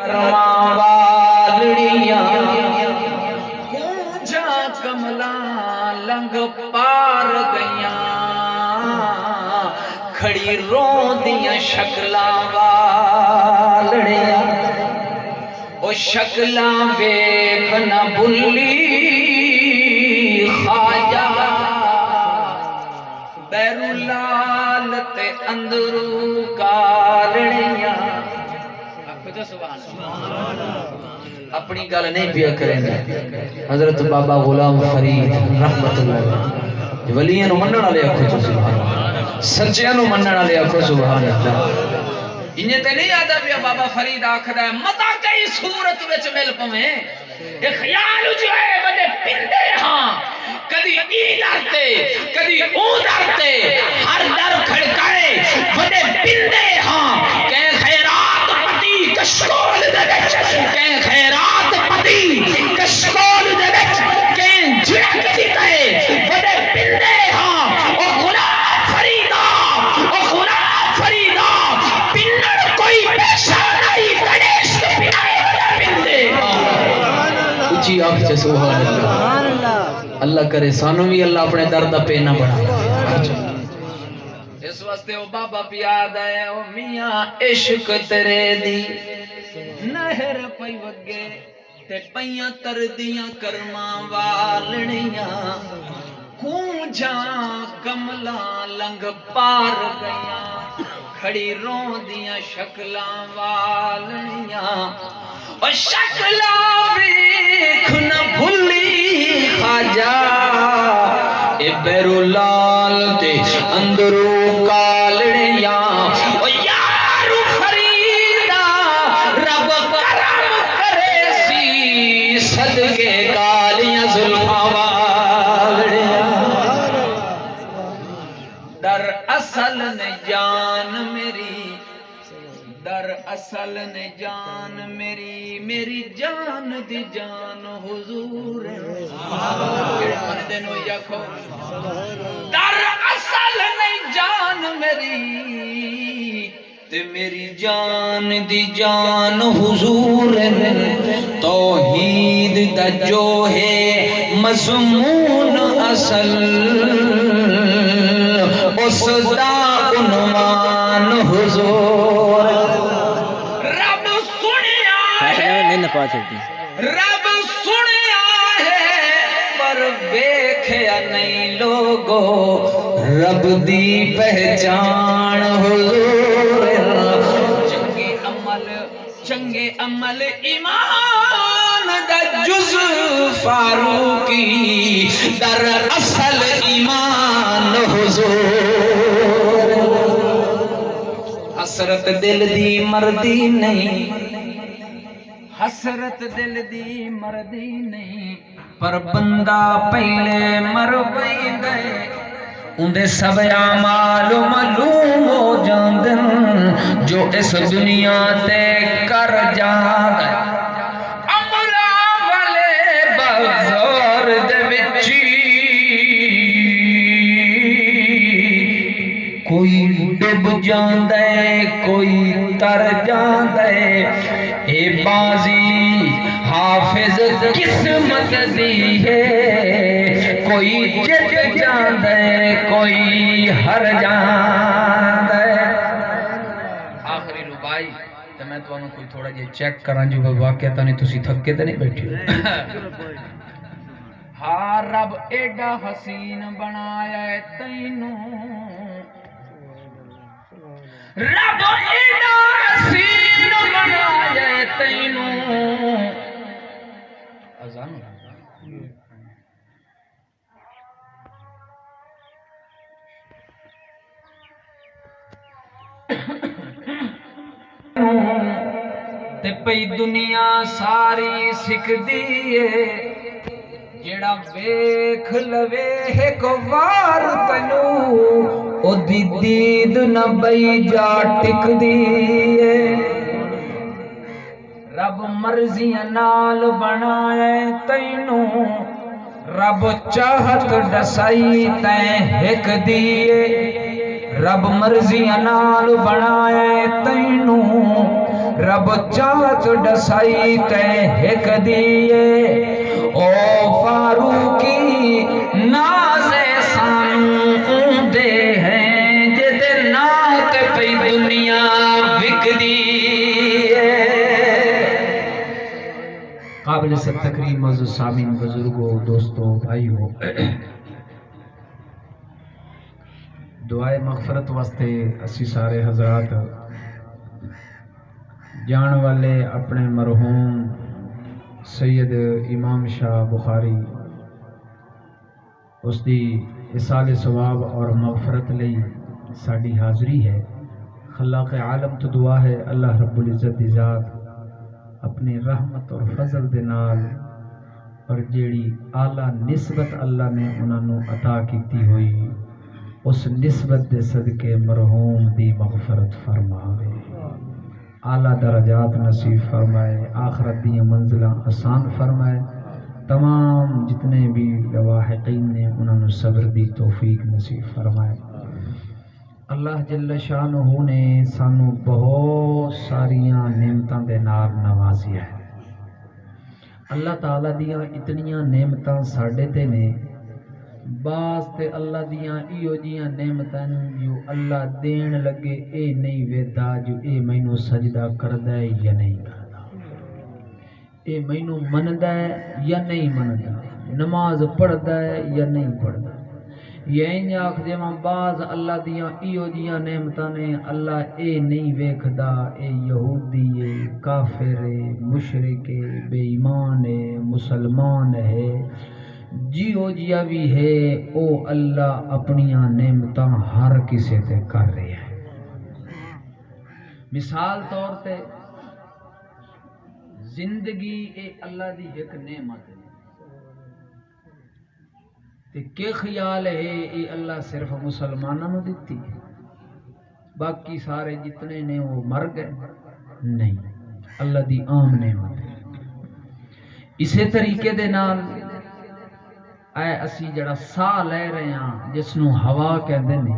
ਕਰਮਾਂ ਵਾਲੜੀਆਂ ਗੂੰਜਾਂ ਕਮਲਾਂ ਲੰਘ ਪਾਰ ਗਈਆਂ ਖੜੀ ਰੋਂਦੀਆਂ ਸ਼ਕਲਾਂ ਵਾਲੜੀਆਂ ਉਹ ਸ਼ਕਲਾਂ ਵੇਖ ਨਾ ਭੁੱਲੀ ਖਾਜਾ ਬੈਰੁਲਾਲ ਤੇ ਅੰਦਰੂ ਕਾਲੜੀਆਂ اپنی گل نہیں پیا کریں حضرت بابا غلام فرید رحمت اللہ ولیاں نو منن والے آکھو سبحان اللہ سچیاں نو منن والے آکھو سبحان اللہ انہیں تے نہیں آدا پیا بابا فرید آکھدا ہے متا کئی صورت وچ مل پویں اے خیال جو ہے بڑے پندے ہاں کدی ای ڈرتے کدی او ڈرتے ہر در کھڑکائے بڑے پندے ہاں کہ خیرات پتی کشکول دے وچ کہ خیرات پتی کشکول دے وچ کہ جھڑک دیتا ہے بڑے پندے ہاں او غلام فریدا او غلام فریدا پنڑ کوئی پیشانائی گنیش کے پنائے بڑے پندے ہاں اچھی آنکھ چے سبحان اللہ اللہ کرے سانو بھی اللہ اپنے درد پہ نہ بڑھا اس واسطے او بابا پیاد ہے او میاں عشق تیرے دی نہر پئی وگے تے پیاں تردیاں کرماں والڑیاں گونجاں کملاں لنگ پار گئیاں کھڑی روندیاں شکلاں والڑیاں او شکلاں ویکھ نہ بھلی خواجہ اے بیرولال تے اندرو کالڑیاں او یارو فریدہ رب کرم کرے سی صدقے کالیاں زلفاں والڑیاں در اصل نے جان میری در اصل نے جان میری میری جان دی جان حضور در اصل نے جان میری تے میری جان دی جان حضور توحید دا جو ہے مضمون اصل اس دا عنوان حضور رب سنیا ہے رب سنیا ہے پر ویکھیا نہیں لوگو رب دی پہچان حضور چنگے عمل ایمان دا جز فاروقی در اصل ایمان حضور حسرت دل دی مردی نہیں حسرت دل دی مردی نہیں پر بندہ پہلے مر ویندے اندے سب اعمال معلوم ہو جاندن جو اس دنیا تے کر جاندے امرا والے بازار دے وچی کوئی ڈب جاندے کوئی تر جاندے اے بازی حافظ قسمت دی ہے کوئی جت جاندے کوئی ہر جاندے آخری ربائی تو میں تو انہوں کوئی تھوڑا جے چیک کران جو واقعہ نہیں تسی تھکے تے نہیں بیٹھی ہاں رب ایڈا حسین بنایا ہے تینوں رب ایڈا حسین بنایا ہے تینوں اذان تے پئی دنیا ساری سکھ دیئے جڑا ویکھ لوے ایک وار تنو او دی دید نہ بئی جا ٹک دیئے رب مرضیاں نال بنائے تینوں رب چاہت ڈسائی تیں ہک دیئے رب مرضی نال بنائے تینوں رب چاہت ڈسائی تے ہک دیئے او فاروقی ناز سانوں دے ہیں جدے نات پئی دنیا وک دیئے۔ قابل سے تکریم معزز سامعین، بزرگوں، دوستوں، بھائیوں، دعائے مغفرت واسطے اسی سارے حضرات جان والے اپنے مرحوم سید امام شاہ بخاری اس دی اصال ثواب اور مغفرت لئی ساڈی حاضری ہے۔ خلاق عالم تو دعا ہے اللہ رب العزت دی ذات اپنی رحمت اور فضل دے نال اور جیڑی اعلیٰ نسبت اللہ نے انہاں نوں عطا کیتی ہوئی اس نسبت دے صدقے مرحوم دی مغفرت فرماوے، اعلیٰ درجات نصیب فرمائے، آخرت دی منزلہ آسان فرمائے، تمام جتنے بھی لواحقین نے انہوں نے صبر دی توفیق نصیب فرمائے۔ اللہ جل شانہ نے سانو بہت ساریاں نعمتاں دے نال نوازیا ہے۔ اللہ تعالیٰ دیاں اتنیاں نعمتاں ساڈے تے نے، بعض تے اللہ دیاں ایو جیاں نعمتاں جو اللہ دین لگے اے نہیں ویدا جو اے مینوں سجدہ کردا ہے یا نہیں کردا، اے مینوں مندا ہے یا نہیں مندا، نماز پڑھدا ہے یا نہیں پڑھدا۔ یہ آکھ دیواں بعض اللہ دیاں ایو جیاں نعمتاں نے اللہ اے نہیں ویکھدا، اے یہودی ہے، کافر ہے، مشرک ہے، بے ایمان ہے، مسلمان ہے، جیو جیا بھی ہے، او اللہ اپنیاں نعمتاں ہر کسے تے کر رہے ہیں۔ مثال طور تے زندگی اے اللہ دی ایک نعمت ہے، تے کہ خیال ہے اے اللہ صرف مسلمانوں نے دیتی ہے، باقی سارے جتنے نے وہ مر گئے؟ نہیں، اللہ دی عام نعمت ہے۔ اسی طریقے دے نال اے اسی جڑا ساہ لے رہے ہیں جس نو ہوا کہندے نے،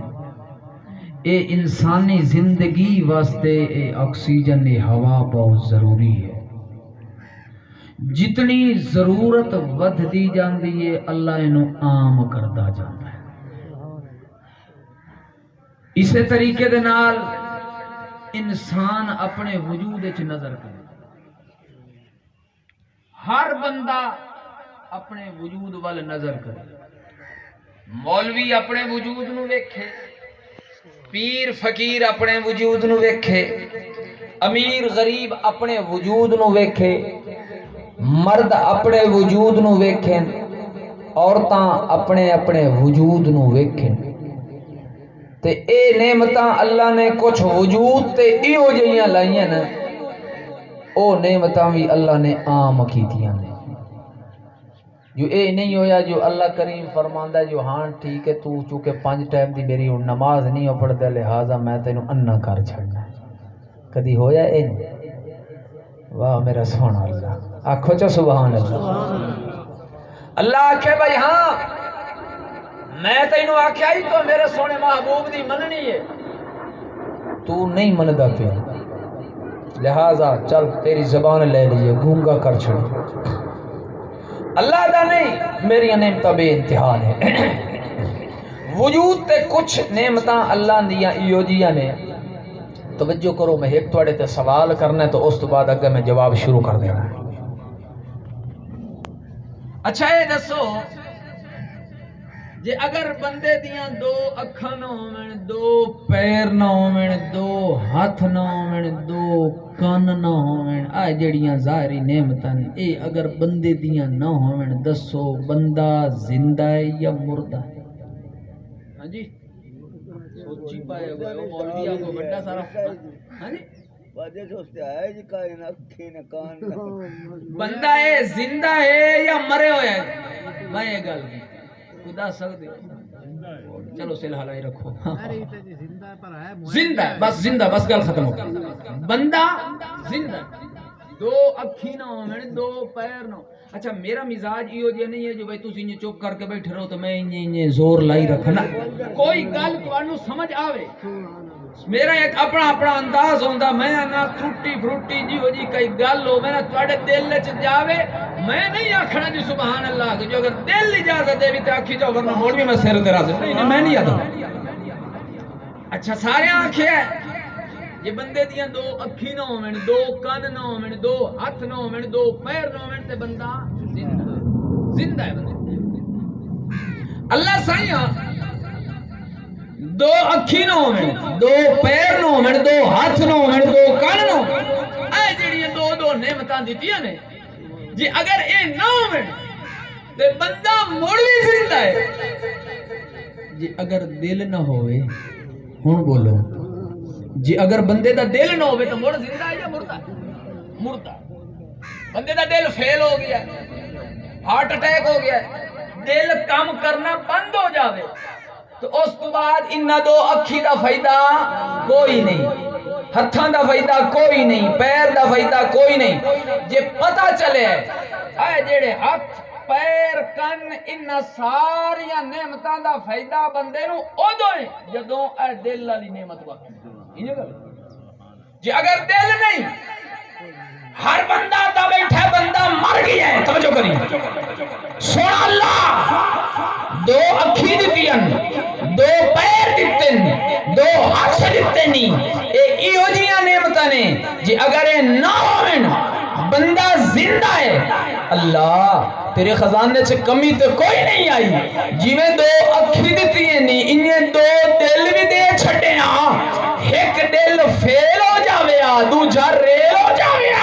اے انسانی زندگی واسطے اے آکسیجن اے ہوا بہت ضروری ہے۔ جتنی ضرورت ود دی جاندی ہے اللہ انہوں عام کردا جاندا ہے۔ اسی طریقے دے نال انسان اپنے وجود وچ نظر کرے، ہر بندہ اپنے وجود وال نظر کرے، مولوی اپنے وجود نو ویکھے، پیر فقیر اپنے وجود نو ویکھے، امیر غریب اپنے وجود نو ویکھے، مرد اپنے وجود نو ویکھیں، عورتاں اپنے اپنے وجود نو ویکھیں، تے اے نعمتاں اللہ نے کچھ وجود تے ایو جیاں لائیاں نا، او نعمتاں بھی اللہ نے عام کیتیاں نے، جو اے نہیں ہویا جو اللہ کریم فرماندا ہے جو ہاں ٹھیک ہے تو چونکہ 5 ٹائم دی میری نماز نہیں ہو پڑھدا لہذا میں تینوں انا کر چھڑنا، کدی ہویا اے نہیں؟ واہ میرا سونا اللہ، آکھو چا سبحان اللہ۔ اللہ آکھے بھائی ہاں میں تینوں آکھیا ہی تو میرے سونے محبوب دی مننی ہے، تو نہیں مندا پیا لہذا چل تیری زبان لے لیے گونگا کر چھڑی۔ اللہ دا نہیں، میری نعمتاں بے انتہا نے، وجود تے کچھ نعمتاں اللہ دیاں ایو جیاں نے۔ توجہ کرو میں ایک توڑے تے سوال کرنا ہے تو اس تو بعد اگر میں جواب شروع کر دینا ہے۔ اچھا اے دسو جے اگر بندے دیاں 2 اکھاں نہ ہوون، 2 پیر نہ ہوون، 2 ہاتھ نہ ہوون، 2 کان نہ ہوون، آ جڑیاں ظاہری نعمتاں نے اے اگر بندے دیاں نہ ہوون، دسو بندہ زندہ ہے یا مردہ ہے؟ ہاں جی سوچی پائے ہوئے وہ مولوی آپ کو بڑا سارا ہاں جی بندہ ہے زندہ ہے یا مرے ہوئے ہے؟ میں یہ گل خدا سکتے چلو سلح لائی رکھو، زندہ ہے بس، زندہ بس گل ختم ہو گئی، بندہ زندہ، 2 اکھی نہ ہونے 2 پیر نہ۔ اچھا میرا مزاج یہ جی نہیں ہے جو بھائی تسی انہیں چپ کر کے بیٹھے رہو تو میں انہیں زور لائی رکھنا، کوئی گل تانوں سمجھ آوے میرا ایک اپنا اپنا انداز ہوندا میں نہ ٹوٹی فروٹی جی ہو جی کئی گل ہو میں تواڈے دل وچ جاوے میں نہیں آکھنا جی سبحان اللہ کہ جو اگر دل اجازت دے بھی تے آکھی جاؤ ورنہ مولوی میں سر تے راضی نہیں میں نہیں آدا اچھا سارے آکھیا یہ بندے دیاں دو اکھی نہ ہون دو کان نہ ہون دو ہاتھ نہ ہون دو پیر نہ ہون تے بندہ زندہ ہے بندہ اللہ سائیاں دو اکھی نہ ہون دو پیر نہ ہون دو ہاتھ نہ ہون دو کان نہ ہون اے جڑیاں دو دو نعمتاں دتیاں نے جی اگر اے نہ ہون تے بندہ مڑ بھی زندہ ہے جی اگر دل نہ ہوئے ہن بولو جی اگر بندے دا دل نہ ہوئے تو مڑ زندہ ہے یا مردہ مردہ بندے دا دل فیل ہو گیا ہارٹ اٹیک ہو گیا دل کام کرنا بند ہو جاوے تو اس تو بعد انہاں دو اکھی دا فائدہ کوئی نہیں ہتھاں دا فائدہ کوئی نہیں پیر دا فائدہ کوئی نہیں جے پتہ چلے اے جڑے ہاتھ پیر کن انہاں ساریاں نعمتاں دا فائدہ بندے نو اودوں ہے جدوں اے دل والی نعمت واقع جی اگر دل نہیں ہر بندہ تا بیٹھا بندہ مر گیا ہے توجہ کری سونا اللہ دو اکھی دتیاں دو پیر دتن دو ہاتھ دتے نہیں ایہو جیاں نعمتاں نے جی اگر اے نہ ہون بندہ زندہ ہے اللہ تیرے خزانے سے کمی تو کوئی نہیں آئی جی میں دو اکھی دیتی ہیں نہیں انہیں دو دل بھی دے چھٹے ہاں ایک دل فیل ہو جاویا دوجہ ریل ہو جاویا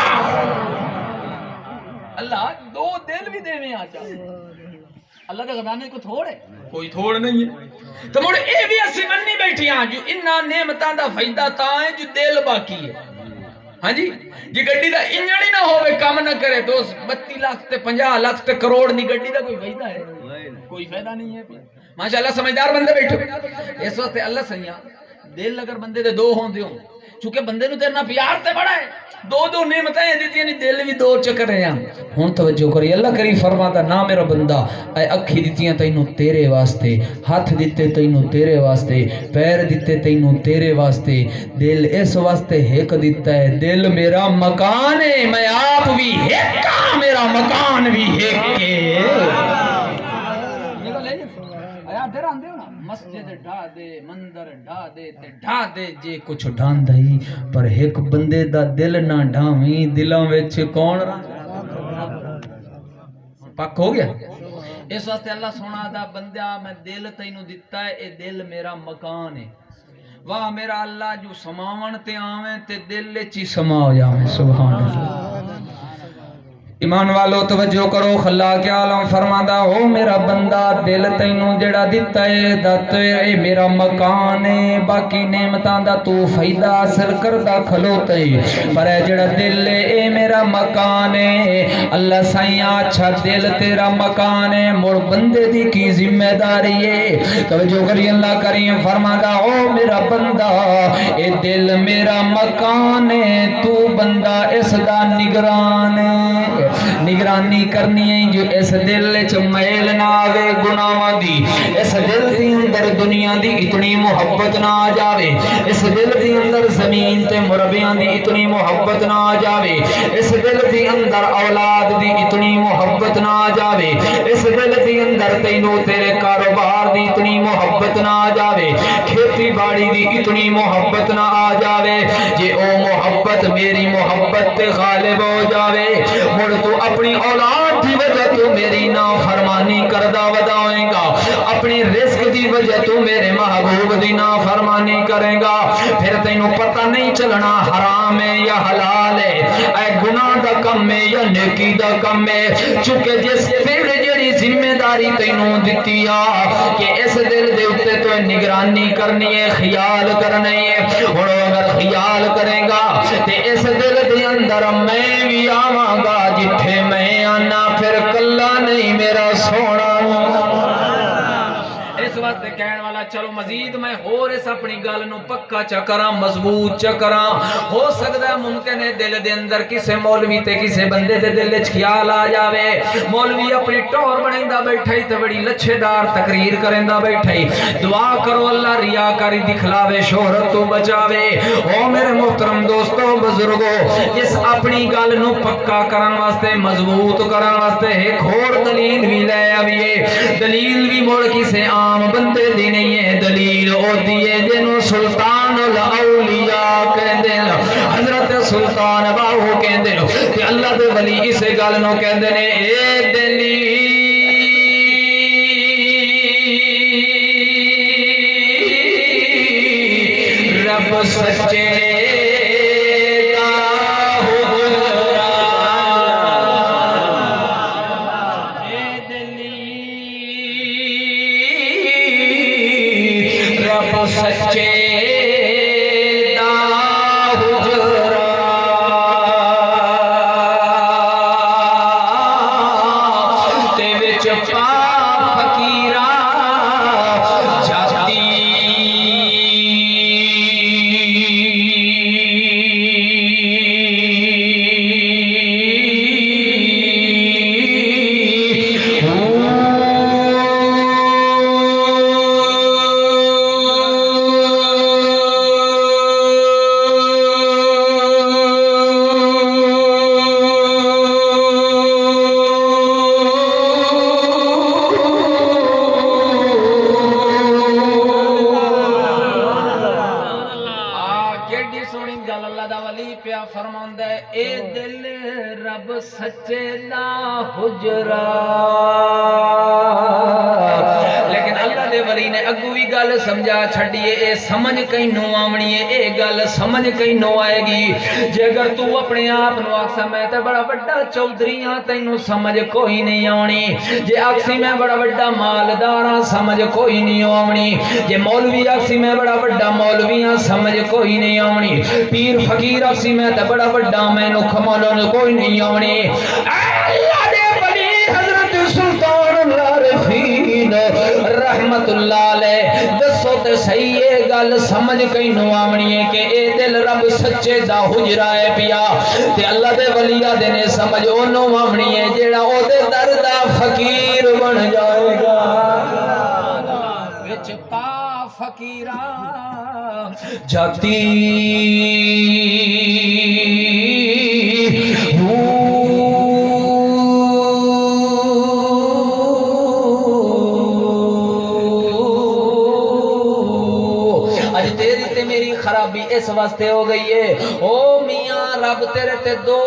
اللہ دو دل بھی دے میں آ جائے اللہ کے خزانے کو تھوڑ ہے کوئی تھوڑ نہیں ہے تو مڑ اے بھی اسی مننی بیٹھی ہاں جو انہاں نعمتاں دا فائدہ تاں ہے جو دل باقی ہے ہاں جی جی گڈی دا انجن ہی نہ ہوئے کام نہ کرے تو 32 لاکھ تے 50 لاکھ تے کروڑ دی گڈی دا کوئی فائدہ ہے کوئی فائدہ نہیں ہے ماشاءاللہ سمجھدار بندے بیٹھو اس واسطے اللہ سیاں دل اگر بندے دے دو ہوندے ہوں چونکہ بندے نو تیرنا پیار تے بڑا ہے دو دو نعمتیں دیتی ہیں دل بھی دو چکر رہے ہیں ہن توجہ کری اللہ کریم فرماتا نہ میرا بندہ اے اکھی دتیاں تینوں تیرے واسطے ہاتھ دتے تینوں تیرے واسطے پیر دتے تینوں تیرے واسطے دل اس واسطے ایک دتا ہے دل میرا مکان ہے میں آپ بھی ایک ہاں میرا مکان بھی ایک ہے ڈر آندے ہو نا مسجد ڈھا دے مندر ڈھا دے تے ڈھا دے جے کچھ ڈھاندا ہی پر ایک بندے دا دل نہ ڈھاویں دلاں وچ کون پاک ہو گیا اس واسطے اللہ سونا دا بندہ میں دل تینوں دتا ہے اے دل میرا مکان ہے واہ میرا اللہ جو سماون تے آویں تے دل وچ ہی سما ہو جاویں سبحان اللہ ایمان والو توجہ کرو خلاق عالم فرماتا ہو میرا بندہ دل تینوں جڑا دتا ہے دت اے میرا مکان ہے باقی نعمتاں دا تو فائدہ حاصل کردا کھلوتا ہے پر اے جڑا دل اے میرا مکان ہے اللہ سائیاں اچھا دل تیرا مکان ہے مڑ بندے دی کی ذمہ داری ہے توجہ کری اللہ کریم فرماتا ہو میرا بندہ اے دل میرا مکان ہے تو بندہ اس دا نگران ہے نگرانی کرنی ہے جو اس دل چ میل نہ آوے گناہاں دی اس دل دے اندر دنیا دی اتنی محبت نہ آ جاوے اس دل دے اندر زمین تے مربیاں دی اتنی محبت نہ آ جاوے اس دل دے اندر اولاد دی اتنی محبت نہ آ جاوے اس دل دے اندر تینوں تیرے کاروبار دی اتنی محبت نہ آ جاوے کھیتی باڑی دی اتنی محبت نہ آ جاوے جے او محبت میری محبت تے غالب ہو جاوے مڑ تو اپنی اولاد دی وجہ تو میری نافرمانی کردہ ودائیں گا اپنی رزق دی وجہ تو میرے محبوب دی نافرمانی کریں گا پھر تینوں پتہ نہیں چلنا حرام ہے یا حلال ہے اے گناہ دا کم ہے یا نیکی دا کم ہے چونکہ جس پھر جڑی ذمہ داری تینوں دتی آ کہ اس دل دے اتے تو نگرانی کرنی ہے خیال کرنی ہے اور اگر خیال کریں گا تے اس دل دے اندر میں بھی آواں گا جتھے میں آنا پھر کلا نہیں میرا سونا اس واسطے کہنے والا چلو مزید میں اور اس اپنی گل نو پکا چکراں مضبوط چکراں ہو سکدا ہے ممکن ہے دل دے اندر کسے مولوی تے کسے بندے دے دل وچ خیال آ جاوے مولوی اپنی ٹور بنیندا بیٹھا ہی تے بڑی لچھے دار تقریر کریندا بیٹھا ہی دعا کرو اللہ ریاکاری دکھلاوے شہرت تو بچاوے او میرے محترم دوستو بزرگو اس اپنی گل نو پکا کرن واسطے مضبوط کرن واسطے ایک اور دلیل بھی لے آویے دلیل بھی مڑ کسے عام بندے دی نہیں ہے دلیل او دیے جنوں سلطان الاولیاء کہندے حضرت سلطان باہو کہندے تے اللہ دے ولی اس گل نو کہندے نے اے دلیل رب سچے سچے فرماندہ ہے اے دل رب سچے دا حجرا لیکن اللہ دے ولی نے اگوی گل سمجھا چھڑیے اے سمجھ کہیں نو آمنی ہے اے گل سمجھ کہیں نو آئے گی جے اگر تو اپنے آپ نو آکسا میں تے بڑا بڑا چودھریاں تینو سمجھ کوئی نہیں آنی جے آکسی میں بڑا بڑا مالداراں سمجھ کوئی نہیں آمنی جے مولوی آکسی میں بڑا بڑا مولویاں سمجھ کوئی نہیں آمنی پیر فقیر آکسی میں تے بڑا بڑا میں نو کھمالوں کوئی نہیں آمنی اللہ دے ولی حضرت سلطان العارفین رحمت اللہ علیہ دسو تے صحیح ہے گل سمجھ کئی نو آمنی ہے کہ اے دل رب سچے دا حجرا ہے پیا تے اللہ دے ولیہ دے نے سمجھ او نو آمنی ہے جیڑا او دے در دا فقیر بن جائے گا وچ پا فقیراں جاتی خرابی اس واسطے ہو گئی ہے او میاں رب تیرے تے دو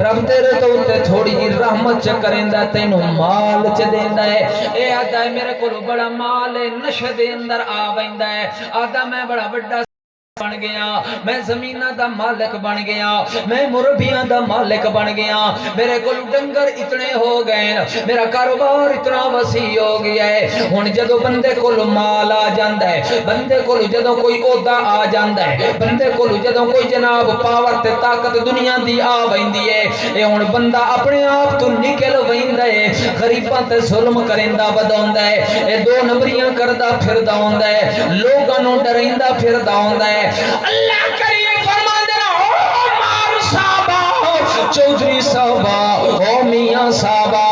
رب تیرے تو تے تھوڑی جی رحمت چ کریندا تینو مال چ دیندا ہے اے آدا ہے میرے کول بڑا مال ہے نشے دے اندر آ ویندا ہے آدا میں بڑا بڑا بن گیا میں زمینہ دا مالک بن گیا میں مربیاں دا مالک بن گیا میرے کول ڈنگر اتنے ہو گئے میرا کاروبار اتنا وسیع ہو گیا ہے ہن جدوں بندے کول مال آ جاندا ہے بندے کول جدوں کوئی عہدہ آ جاندا ہے بندے کول جدوں کوئی جناب پاور تے طاقت دنیا دی آ ویندی ہے اے ہن بندہ اپنے آپ تو نکل ویندا ہے غریباں تے ظلم کریندا وداوندا ہے اے دو نمبریاں کردا پھردا ہوندا ہے لوکاں نوں ڈریندا پھردا ہوندا ہے اللہ کریم فرمان دینا او مار صاحبہ چودھری صاحبہ او میاں صاحبہ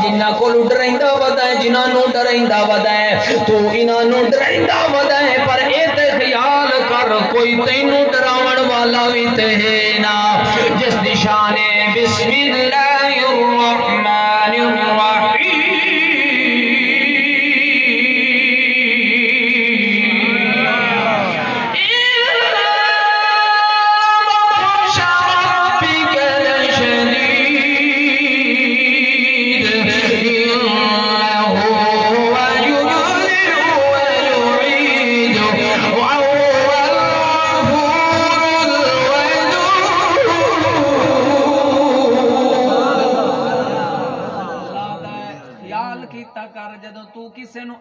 جنہاں کو ڈریندا ودا ہے جنہاں نوں ڈریندا ودا ہے تو انہاں نوں ڈریندا ودا ہے پر اے تے خیال کر کوئی تینوں ڈراون والا وی تے ہے نا جس دی شان ہے بسم اللہ الرحمن الرحیم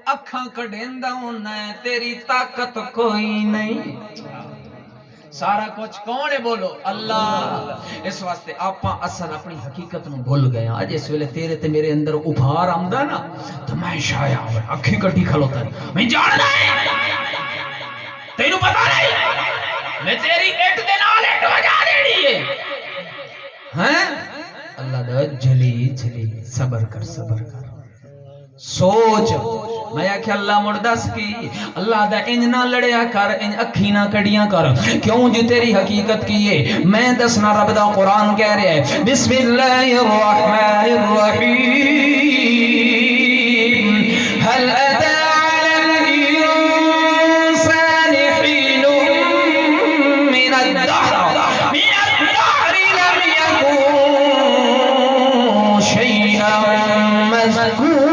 اکھاں کڈیندا ہونا ہے تیری طاقت کوئی نہیں سارا کچھ کون ہے بولو اللہ اس واسطے آپ اصل اپنی حقیقت نو بھول گئے اج اس ویلے تیرے تے میرے اندر ابھار آمدا نا تو میں شایا اکھی کٹی کھلوتا میں جاندا ہے تینوں پتہ نہیں میں تیری اٹ دے نال اٹ وجا دینی ہے ہیں اللہ دا جلی جلی صبر کر سوچ میں کہ اللہ مردس کی اللہ دا انج نہ لڑیا کر انج اکھی نہ کڑیاں کر کیوں جو تیری حقیقت کی ہے میں دسنا رب دا قرآن کہہ رہے ہیں بسم اللہ الرحمن الرحیم هل اتى على الانسان حين من الدهر لم يكن شيئا مذكورا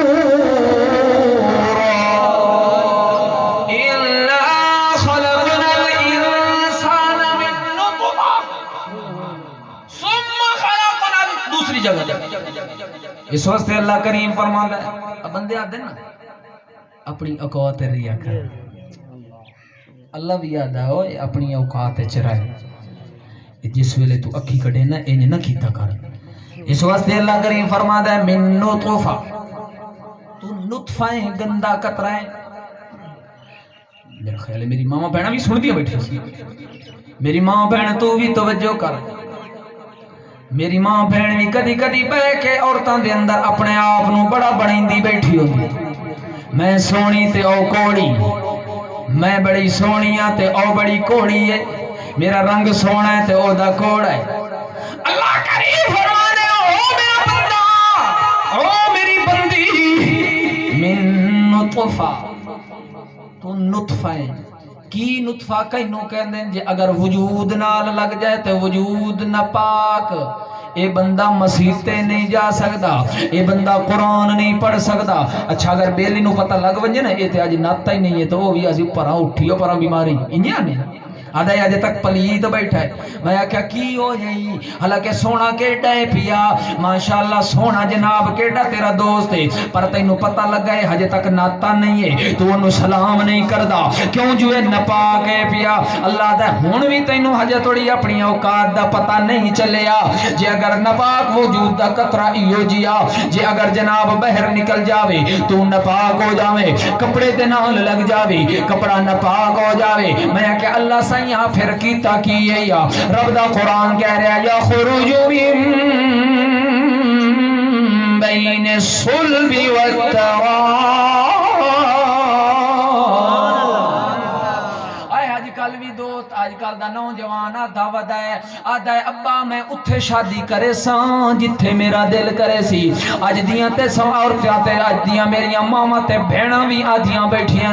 اس واسطے اللہ کریم فرماتا ہے بندے آتے نا اپنی اوقات ریا کر اللہ بھی آدھا ہو اپنی اوقات چرائے جس ویلے تو اکھی کڑے نا انہیں نہ کیتا کر اس واسطے اللہ کریم فرماتا ہے من نطفہ تو نطفہ گندہ قطرہ ہے میرا خیال ہے میری ماما بہنہ بھی سن دیا بیٹھے میری ماں بہن تو بھی توجہ کر میری ماں بہن بھی کدی کدی بہ کے عورتاں دے اندر اپنے آپ نو بڑا بڑیندی بیٹھی ہوندی میں سونی تے او کوڑی میں بڑی سونی ہاں تے او بڑی کوڑی ہے میرا رنگ سونا ہے تے او دا کوڑا ہے اللہ کریم فرمانے او میرا بندہ او میری بندی من نطفہ تو نطفہ ہے کی نطفہ کینوں کہندے ہیں جے اگر وجود نال لگ جائے تے وجود نہ پاک اے بندہ مسیحتے نہیں جا سکتا اے بندہ قرآن نہیں پڑھ سکتا اچھا اگر بیلی نو پتہ لگ ونجے نا اے تے آج ناتا ہی نہیں ہے تو وہ بھی اسی پرا اٹھیو پرا بیماری انجا نہیں آدھا آج تک پلیت بیٹھا ہے میں کیا کی ہو جائی حالانکہ سونا کیڑا ہے پیا ماشاءاللہ سونا جناب کیڑا تیرا دوست ہے پر تینوں پتہ لگا ہے ہجے تک ناتا نہیں ہے تو انہوں سلام نہیں کردا کیوں جو ہے نپاک ہے پیا اللہ دا ہون بھی تینوں ہجے توڑی اپنی اوقات دا پتہ نہیں چلیا جے اگر نپاک وجود دا قطرہ ایو جیا جے اگر جناب بہر نکل جاوے تو نپاک ہو جاوے کپڑے دے نال لگ جاوے کپڑا نپاک ہو جاوے میں کہ اللہ سے یہاں پھر کیتا کیے یا رب دا قرآن کہہ رہا یا خروج من بین الصلب والترائب آج کل بھی دوست آج کل دا نوجوان آدھا ودا ہے آدھا ہے ابا میں اتھے شادی کرے سان جتھے میرا دل کرے سی آج دیاں تے عورتاں تے آج دیاں میریاں ماما تے بہناں بھی آدھیاں بیٹھیاں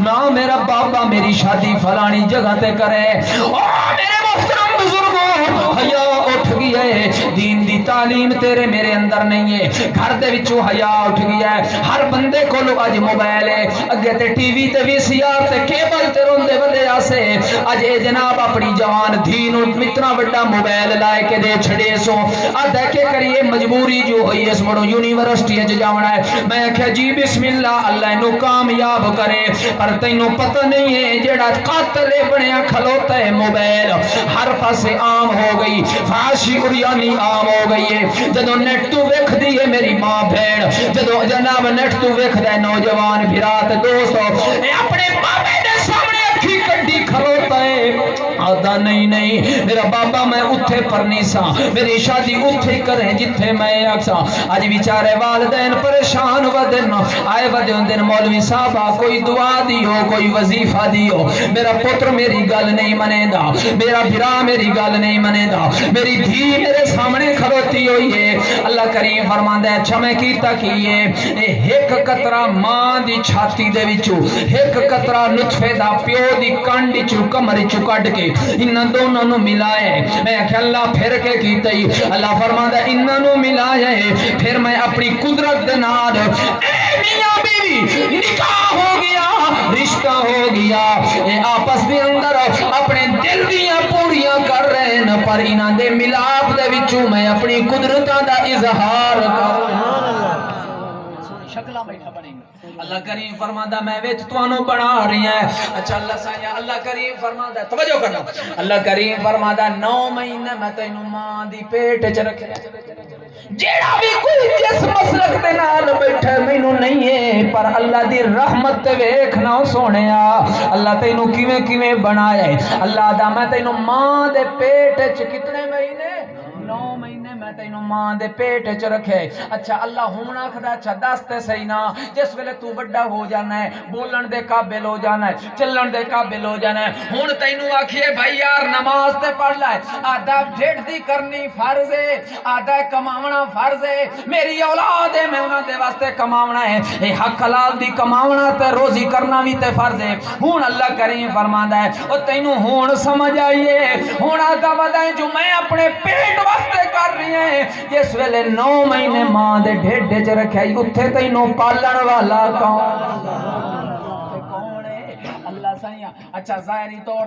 ماں میرا بابا میری شادی فلانی جگہ تے کرے میرے محترم بزرگوں حیا اٹھ گیا ہے دین دی تعلیم تیرے میرے اندر نہیں ہے گھر دے وچوں حیا اٹھ گیا ہے ہر بندے کولو اج موبائل ہے اگے تے ٹی وی تے وی سی آر تے کیبل تے روندے بندے آسے اج اے جناب اپنی جوان دھی نو اتنا بڑا موبائل لائے کے دے چھڑے سو آدھا کے کریے مجبوری جو ہوئی اس مڑو یونیورسٹی اج جاونا ہے میں کہا جی بسم اللہ اللہ انو کامیاب کرے پر تینوں پتہ نہیں ہے جیڑا قاتل بنیا کھلوتا ہے موبائل ہر پاسے عام ہو گئی فاشی اریانی عام ہو گئی ہے جدو نیٹ تو ویکھ دی ہے میری ماں بھیڑ جدو جناب نیٹ تو ویکھ دے نوجوان بھرات دوستو اپنے بابے دے سامنے اکھی کڈی کھلوتا ہے آدھا نہیں میرا بابا میں اتھے پرنی سا میری شادی اتھے کریں جتھے میں اکسا آج بیچارے والدین پریشان ودن آئے ودن دن مولوی صاحبہ کوئی دعا دیو کوئی وظیفہ دیو میرا پتر میری گل نہیں منے دا میرا بھرا میری گل نہیں منے دا میری دھی میرے سامنے کھلوتی ہوئی ہے اللہ کریم فرماندہ ہے اچھا میں کیتا کیے ایک قطرہ ماں دی چھاتی دے وچو ایک قطرہ نطفے دا پیو دی کانڈی چو کمری چو کٹ کے انہاں دونوں نو ملائے میں کہ اللہ پھر کے کیتا ہی اللہ فرماندہ انہاں نو ملائے پھر میں اپنی قدرت دے نال اے میاں بیوی نکاح ہو گیا رشتہ ہو گیا اے آپس دے اندر اپنے دل دیاں پوریاں کر رہے ہیں پر انہاں دے ملاپ دے وچوں میں اپنی قدرتاں دا اظہار کر شکلہ بیٹھا بنے گا اللہ کریم فرماتا میں وچ تانوں بنا رہی ہیں اچھا اللہ سائیں اللہ کریم فرماتا توجہ کرنا اللہ کریم فرماتا 9 مہینے میں تینوں ماں دی پیٹ وچ رکھیا جیڑا بھی کوئی جس مسلک دے نال بیٹھا مینوں نہیں ہے پر اللہ دی رحمت تے ویکھنا سونیا اللہ تینوں کیویں کیویں بنایا ہے اللہ دا میں تینوں ماں دے پیٹ وچ کتنے مہینے 9 مہینے میں تینوں ماں دے پیٹ وچ رکھے اچھا اللہ ہن آکھدا اچھا دس تے صحیح نا جس ویلے تو بڑا ہو جانا ہے بولن دے قابل ہو جانا ہے چلن دے قابل ہو جانا ہے ہن تینوں آکھیے بھائی یار نماز تے پڑھ لے آدھا ڈیڑھ دی کرنی فرض ہے آدھا کماونا فرض ہے میری اولاد ہے میں انہاں دے واسطے کماونا ہے اے حق حلال دی کماونا تے روزی کرنا بھی تے فرض ہے ہن اللہ کریم فرماندا ہے او تینوں ہن سمجھ آئیے ہن آگا ودائیں جو میں اپنے پیٹ واسطے کر رہی ہیں جس ویلے 9 مہینے ماں دے ڈھڈ وچ رکھیا اوتھے تینوں پالن والا کون اللہ سائیں اچھا ظاہری طور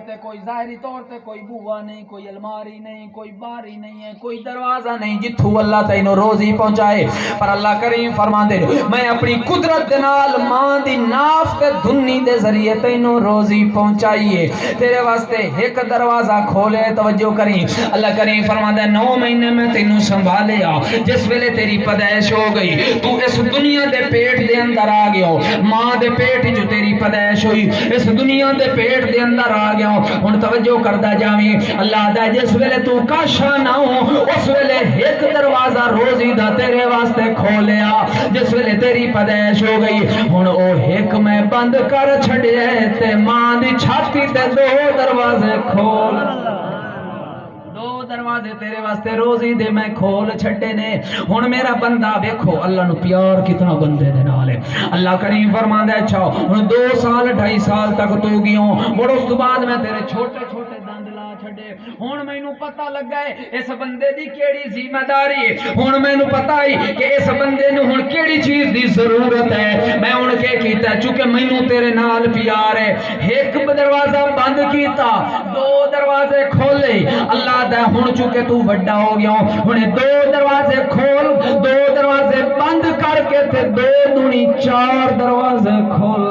تے کوئی بوا نہیں کوئی الماری نہیں کوئی باری نہیں ہے کوئی دروازہ نہیں جتھوں اللہ تینوں روزی پہنچائے پر اللہ کریم فرماندے میں اپنی قدرت دے نال ماں دی ناف تے دھنی دے ذریعے تینوں روزی پہنچائیے تیرے واسطے ایک دروازہ کھولے توجہ کریں اللہ کریم فرماندے 9 مہینے میں تینوں سنبھالیا جس ویلے تیری پیدائش ہو گئی تو اس دنیا دے پیٹ دے اندر آ گیا ماں دے پیٹ جو تیری پیدائش ہوئی اس دنیا دے پیٹ دے اندر آ گیا ہن توجہ کردا جاویں اللہ دا جس ویلے تو کاشا نہ ہو اس ویلے ایک دروازہ روزی دا تیرے واسطے کھولیا جس ویلے تیری پیدائش ہو گئی ہن او ایک میں بند کر چھڑیا تے ماں دی چھاتی تے 2 دروازے کھول 2 دروازے تیرے واسطے روزی دے میں کھول چھڑے نے ہن میرا بندہ دیکھو اللہ نو پیار کتنا بندے دے نال ہے اللہ کریم فرماندا ہے اچھا ہن 2 سال 2.5 سال تک تو گیوں مڑ اس تو بعد میں تیرے چھوٹے چھوٹے دند لا چھڑے ہن مینوں پتہ لگا ہے اس بندے دی کیڑی ذمہ داری ہے ہن مینوں پتہ ہے کہ اس بندے نو ہن کیڑی چیز دی ضرورت ہے میں ہن کی کیتا چونکہ مینوں تیرے نال پیار ہے ایک دروازہ بند کیتا 2 دروازے کھولے اللہ دا ہن چونکہ تو بڑا ہو گیا ہن 2 دروازے کھول 2 دروازے بند کر کے تے 2 دونی 4 دروازے کھول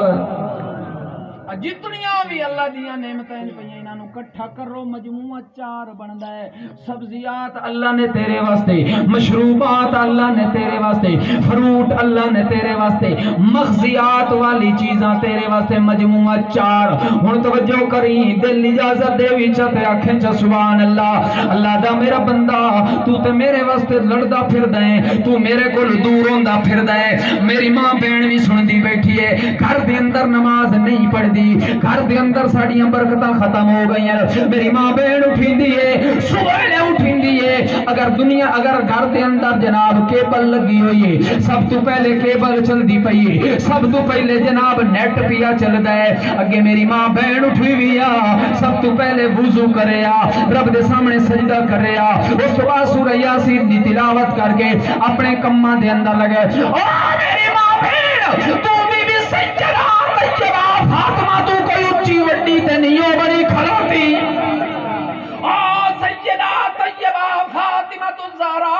جتنیاں بھی اللہ دیاں نعمتیں پئیاں انہاں نو اکٹھا کرو مجموعہ 4 بندا ہے سبزیات اللہ نے تیرے واسطے مشروبات اللہ نے تیرے واسطے فروٹ اللہ نے تیرے واسطے مغزیات والی چیزاں تیرے واسطے مجموعہ 4 ہن توجہ کریں دل اجازت دے وچ تے آکھیں چ سبحان اللہ اللہ دا میرا بندہ تو تے میرے واسطے لڑدا پھردا ہے تو میرے کول دور ہوندا پھردا ہے میری ماں بہن بھی سندی بیٹھی ہے گھر دے اندر نماز نہیں پڑھدی گھر دے اندر ساڑیاں برکتاں ختم ہو گئی ہیں میری ماں بہن اٹھیندی ہے صبح لے اٹھیندی ہے اگر گھر دے اندر جناب کیبل لگی ہوئی ہے سب تو پہلے کیبل چلدی پئی ہے سب تو پہلے جناب نیٹ پیا چلدا ہے اگے میری ماں بہن اٹھی ہوئی آ سب تو پہلے وضو کرے آ رب دے سامنے سجدہ کرے آ اس تو بعد سورہ یاسین دی تلاوت کر کے اپنے کماں دے اندر لگے او میری ماں بہن تو بھی سجدہ طیبہ فاطمہ تو کوئی اچھی وڈی تے نہیں ہو بڑی کھلوتی او سیدہ طیبہ فاطمہ الزہرا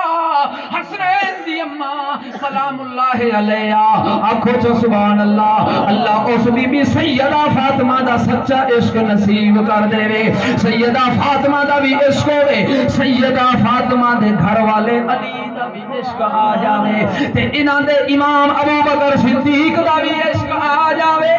حسنین دی اماں سلام اللہ علیہا آنکھو چو سبحان اللہ اللہ اس بی بی سیدہ فاطمہ دا سچا عشق نصیب کر دے وے سیدہ فاطمہ دا بھی عشق ہوئے سیدہ فاطمہ دے گھر والے علی دا بھی عشق آ جاوے تے انہاں دے امام ابو بکر صدیق دا بھی عشق آ جاوے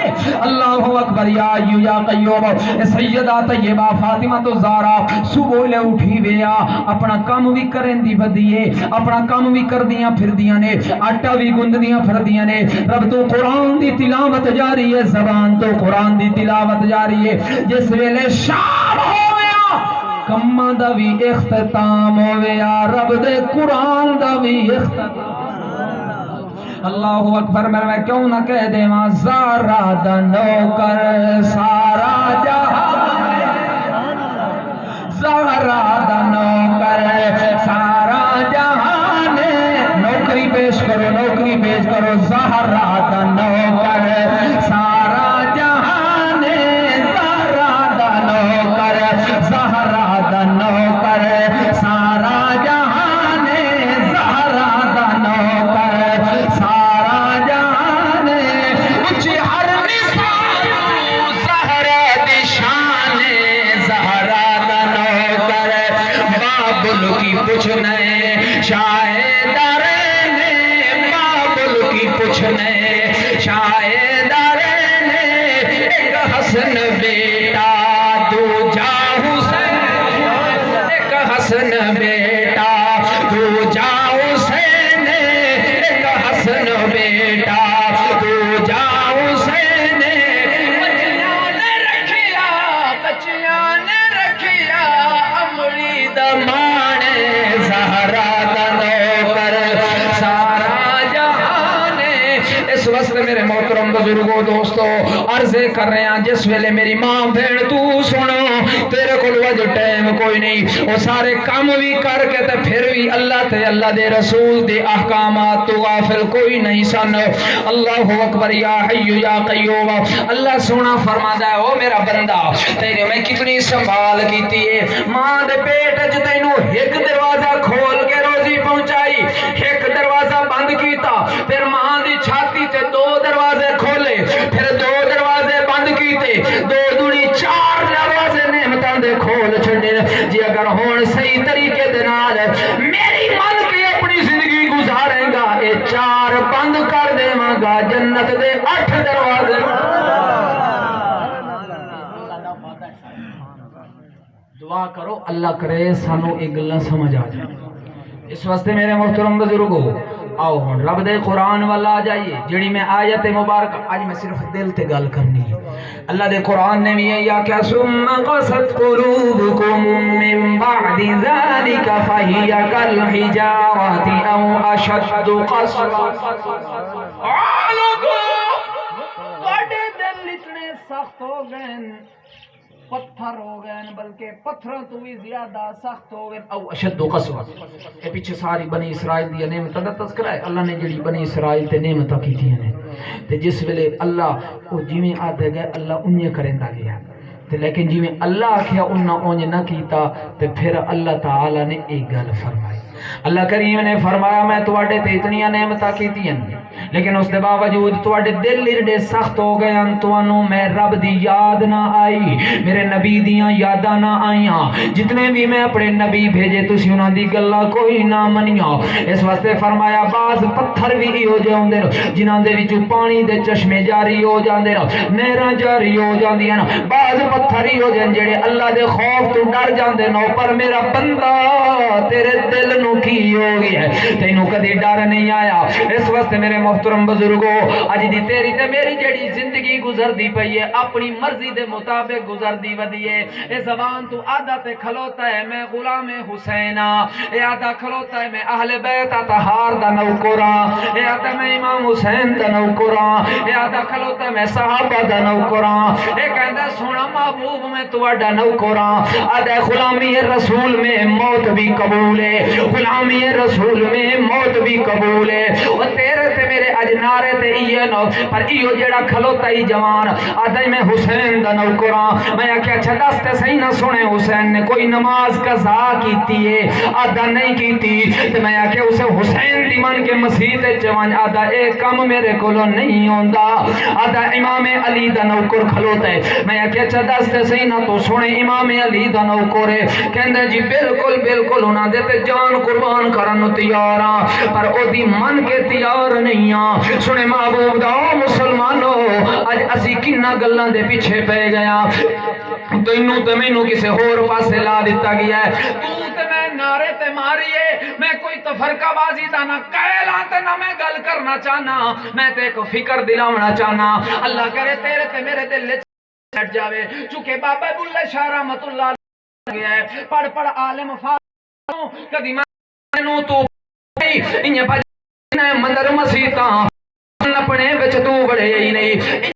اللہ اکبر یا ایو یا قیوم سیدہ طیبہ فاطمہ الزہرا صبح لے اٹھی ویا اپنا کام بھی کرن دی بدیے اپنا کام بھی کر دیاں پھر دیاں نے آٹا بھی گند دیاں پھر دیاں نے رب تو قرآن دی تلاوت جاری ہے زبان تو قرآن دی تلاوت جاری ہے جس ویلے شام ہو گیا کماں دا بھی اختتام ہو گیا رب دے قرآن دا بھی اختتام اللہ اکبر میں کیوں نہ کہہ دے ماں زہرا دا نوکر سارا جہاں زہرا دا نوکر سارا جہان نوکری پیش کرو زہرا دا نوکر سارا جہان زہرا دا نوکر زہرا دا نوکر سارا جہان زہرا دا نوکر سارا جہان شاہدار نے بابل کی پوچھنے شاہدار نے ایک حسن بیٹا دوجا حسین ایک حسن بیٹا دوجا حسین ایک حسن بیٹا دوجا حسین بچیاں نے رکھیا امڑی دمان زہرا دنوکر سارا جہان اس وقت میرے محترم بزرگوں دوستو عرضے کر رہے ہیں جس ویلے میری ماں بھیڑ تو سنو تیرے کو وجہ ٹائم کوئی نہیں وہ سارے کام بھی کر کے تے پھر بھی اللہ تے اللہ دے رسول دے احکامات تو غافل کوئی نہیں سن اللہ اکبر یا حی یا قیوم اللہ سونا فرماتا ہے او میرا بندہ تیرے میں کتنی سنبھال کیتی ہے ماں دے پیٹ وچ تینوں ایک دروازہ کھول کے روزی پہنچائی ایک دروازہ بند کیتا پھر ماں دی چھاتی تے دو دروازے کھولے پھر دو دروازے بند کیتے دو دوڑی چار دروازے نعمتاں دے کھول چھڑے جی اگر ہون صحیح طریقے دے نال میری من کے اپنی زندگی گزارے گا اے چار بند کر دیواں گا جنت دے 8 دروازے دعا کرو اللہ کرے سانو ایک گلاں سمجھ آ جائے اس واسطے میرے محترم بزرگو آؤ ہن رب دے قرآن والا آ جائیے جڑی میں آیت مبارک آج میں صرف دل تے گل کرنی ہے اللہ دے قرآن نے بھی یا کہ ثم قست قلوبکم من بعد ذلك فهي كالحجارة او اشد قسوة تواڈے دل اتنے سخت ہو گئے پتھر ہو گئے بلکہ پتھروں تو بھی زیادہ سخت ہو گئے او اشد قسوہ اے پیچھے ساری بنی اسرائیل دی نعمتاں دا تذکرہ ہے اللہ نے جڑی بنی اسرائیل تے نعمتاں کیتیاں نے تے جس ویلے اللہ او جویں آدھے گئے اللہ انہیں کریندا گیا تے لیکن جویں اللہ آکھیا انہاں اونج نہ کیتا تے پھر اللہ تعالی نے ایک گل فرمائی اللہ کریم نے فرمایا میں تواڈے تے اتنی نعمتاں کیتیاں لیکن اس دے باوجود تواڈے دل ایڈے سخت ہو گئے ہیں تانوں میں رب دی یاد نہ آئی میرے نبی دیاں یاداں نہ آئیاں جتنے بھی میں اپنے نبی بھیجے تسی انہاں دی گلاں کوئی نہ منیاں اس واسطے فرمایا بعض پتھر بھی ہو جاندے جنہاں دے وچ پانی دے چشمے جاری ہو جاندے نہراں جاری ہو جاندیاں بعض پتھر ہی ہو جان جڑے اللہ دے خوف تو ڈر جاندے نو پر میرا بندہ تیرے دل نو کی ہو گیا ہے تینوں کدی ڈر نہیں آیا اس واسطے میرے محترم بزرگو اج دی تیری تے میری جڑی زندگی گزردی پئی ہے اپنی مرضی دے مطابق گزردی ودی ہے اے زبان تو آدھا تے کھلوتا ہے میں غلام حسین اے آدھا کھلوتا ہے میں اہل بیت اطہار دا نوکر اے آدھا میں امام حسین دا نوکر اے آدھا کھلوتا ہے میں صحابہ دا نوکر اے کہندا سونا محبوب میں تواڈا نوکر آدھا غلامی رسول میں موت بھی قبول ہے غلامی رسول میں موت بھی قبول ہے او تیرے تے میرے اج نعرے تے ایے نو پر ایو جڑا کھلوتا ہی جوان آدھا میں حسین دا نوکر میں آکھیا اچھا دس تے صحیح نہ سنے حسین نے کوئی نماز قضا کیتی ہے آدھا نہیں کیتی تے میں آکھیا اسے حسین دی من کے مسیح تے جوان آدھا اے کم میرے کولوں نہیں ہوندا آدھا امام علی دا نوکر کھلوتا ہے میں آکھیا اچھا دس تے صحیح نہ تو سنے امام علی دا نوکر ہے کہندا جی بالکل بالکل انہاں دے تے جان قربان کرن نوں تیار ہاں پر او دی من کے تیار نہیں ہاں سنے محبوب دا مسلمانو اج اسی کنا گلاں دے پیچھے پے گیا تینوں تے مینوں کسے ہور پاسے لا دتا گیا ہے تو تے میں نعرے تے ماریے میں کوئی تفرقہ بازی دا نہ کہلا تے نہ میں گل کرنا چاہنا میں تے کو فکر دلاونا چاہنا اللہ کرے تیرے تے میرے دل وچ بیٹھ جاوے چونکہ بابا بلے شاہ رحمت اللہ گیا ہے پڑھ پڑھ عالم فاضل کدی مینوں تو انہیں بجنے مندر مسیطاں اپنے وچ تو بڑے ہی نہیں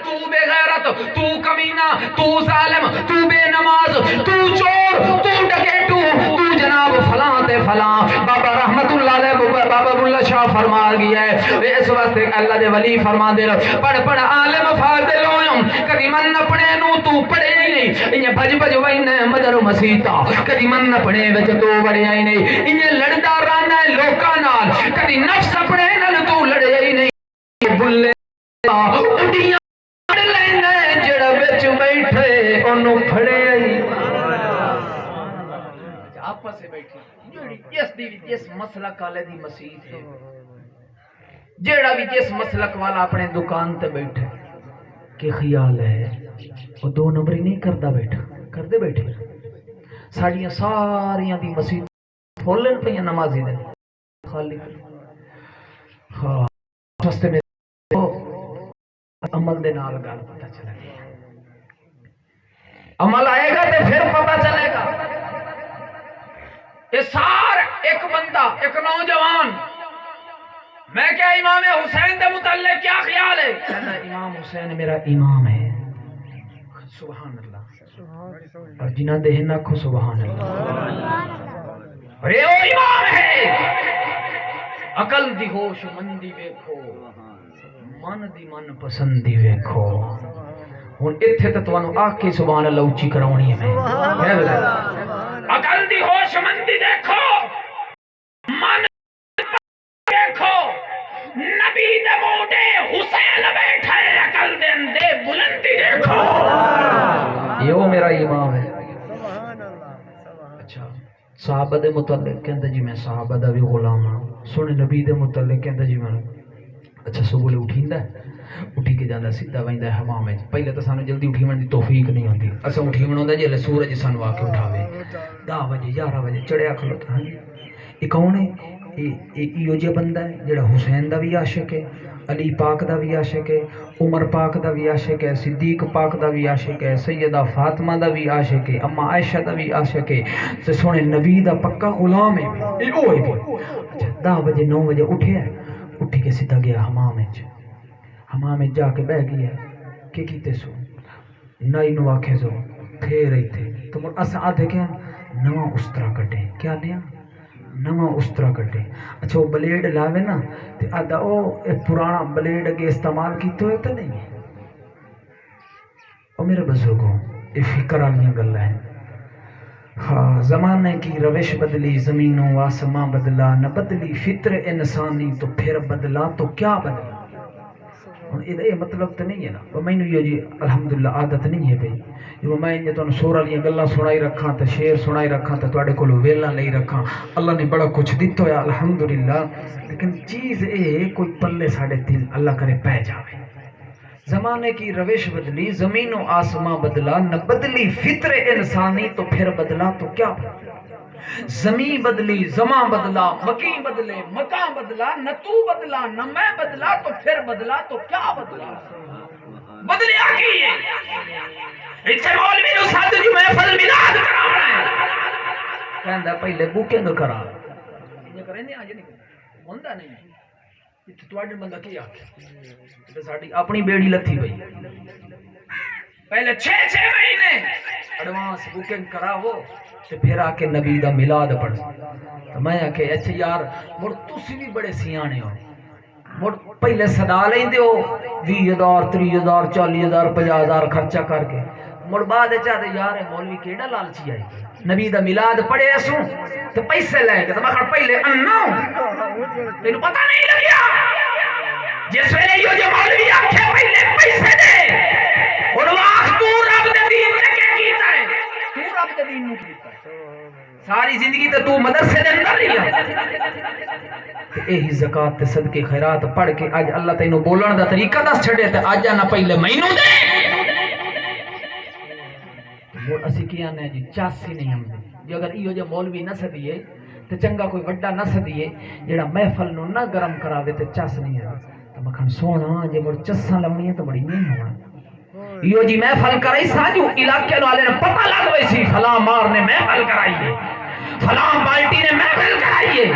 تو بے غیرت تو کمینہ تو ظالم تو بے نماز تو چور تو ڈکیٹو تو جناب فلاں تے فلاں بابا رحمت اللہ علیہ بابا بلہ شاہ فرما گیا ہے اس واسطے اللہ دے ولی فرما دے پڑھ پڑھ عالم فاضل ہوئم کدی من اپنے نو تو پڑھے ہی نہیں انہیں بج بج وینے مدر مسیطہ کدی من اپنے وچ تو بڑے ہی نہیں انہیں لڑدا رانا ہے لوکاں نال کدی نفس اپنے نال تو لڑے ہی نہیں بلے اڈیاں پڑھ لینے جڑا وچ بیٹھے انہوں پھڑے ہی آپس سے بیٹھے جس مسلک والے دی مسیت ہے جیڑا بھی جس مسلک والا اپنے دکان تے بیٹھے کہ خیال ہے وہ دو نمبری نہیں کردا بیٹھا کردے بیٹھے ساڑیاں ساریاں دی مسیت کھولن پہ نمازی دے خالی ہاں رستے میں عمل دے نال گل پتہ چلے گی عمل آئے گا تو پھر پتہ چلے گا یہ سار ایک بندہ ایک نوجوان میں کیا امام حسین دے متعلق کیا خیال ہے کہتا امام حسین میرا امام ہے سبحان اللہ اور جنہ دے نہ کھو سبحان اللہ اور یہ وہ امام ہے عقل دی ہوش مندی ویکھو من دی من پسندی ویکھو ہن ایتھے تے تانوں آ کے سبحان اللہ اونچی کراونی ہے میں عقل دی ہوش مندی دیکھو من دیکھو نبی دے موڈے حسین بیٹھا ہے عقل دے اندے بلندی دیکھو یہ میرا امام ہے اچھا صحابہ دے متعلق کہندا جی میں صحابہ دا بھی غلام ہاں سن نبی دے متعلق کہندا جی میں اچھا صبح اٹھیندا اٹھی کے جاندا سیدھا ویندا ہے حمام وچ پہلے تو سانو جلدی اٹھیون دی توفیق نہیں ہوندی اساں اٹھیون ہوندا جے سورج سانو آ کے اٹھاوے 10 بجے 11 بجے چڑھیا کھلوتا ہاں یہ کون ہے یہ جو بندہ ہے جڑا حسین دا بھی عاشق ہے علی پاک دا بھی عاشق ہے عمر پاک دا بھی عاشق ہے صدیق پاک دا بھی عاشق ہے سیدہ فاطمہ دا بھی عاشق ہے اما عائشہ دا بھی عاشق ہے تے سونے نبی دا پکا غلام ہے او ہے اچھا 10 بجے 9 بجے اٹھیا اٹھ کے سیدھا گیا حمام وچ جا کے بیٹھ گیا کہ کیتے سو نائی نو آکھے سو پھر ایتھے تو مر اس آدھے کیا نواں استرا کٹے کیا نیا نواں استرا کٹے اچھا وہ بلیڈ لاوے نا تے آدھا او پرانا بلیڈ اگے استعمال کیتے ہوئے تو نہیں او میرے بزرگوں یہ فکر والیاں گلاں ہیں ہاں زمانے کی روش بدلی زمینوں آسماں بدلا نہ بدلی فطر انسانی تو پھر بدلا تو کیا بدلا یہ مطلب تو نہیں ہے نا میں یہ جی الحمدللہ عادت نہیں ہے بھئی میں یہ تو سور والی گلاں سنائی رکھاں تے شعر سنائی رکھاں تے تواڈے کولوں ویلا نہیں رکھاں اللہ نے بڑا کچھ دتا ہے الحمدللہ لیکن چیز اے کوئی پلے ساڈے دل اللہ کرے پہ جاوے زمانے کی روش بدلی زمین و آسماں بدلا نہ بدلی فطر انسانی تو پھر بدلا تو کیا بدلا زمین بدلی زمان بدلا مکین بدلے مکان بدلا نہ تو بدلا نہ میں بدلا تو پھر بدلا تو کیا بدلا بدلیا کی ہے اتھے مولوی نو ساتھ جو محفل میلاد کرانا ہے کہندا پہلے بکنگ کرا یہ کریں نہیں آج نہیں ہوندا نہیں اتھے تواڈے بندہ کی آکھے تے ساڈی اپنی بیڑی لتھی پئی پہلے 6 مہینے ایڈوانس بکنگ کراو تے پھر آ کے نبی دا میلاد پڑھ تو میں آکھے اچھا یار مڑ تسی بھی بڑے سیانے ہو مڑ پہلے صدا لیندے ہو 20,000 30,000 40,000 50,000 خرچہ کر کے مڑ بعد چاہتے یار مولوی کیڑا لالچی آئی نبی دا میلاد پڑھے اسوں تو پیسے لے کے تو میں پہلے انا تینوں پتہ نہیں لگیا جس ویلے یہ جو مولوی آکھے پہلے پیسے دے اور واخ تو رب دے دین تے کیا کیتا ہے تو رب دے دین نو کیتا ہے ساری زندگی تے تو مدرسے دے اندر رہیا یہی زکات تے صدقے خیرات پڑھ کے اج اللہ تینوں بولن دا طریقہ دس چھڑے تے اج نہ پہلے مینوں دے وہ اسی کیا نے جی چاسی نہیں ہم جو اگر ایو جو مولوی نہ سدیے تے چنگا کوئی وڈا نہ سدیے جڑا محفل نو نہ گرم کراوے تے چس نہیں ہے تو مکھن سونا جے مڑ چساں لونی تو بڑی نہیں ہونا ایو جی محفل کرائی ساجو علاقے والے نے پتہ لگ وئی سی فلاں مار نے محفل کرائی ہے فلاں پارٹی نے محفل کرائی ہے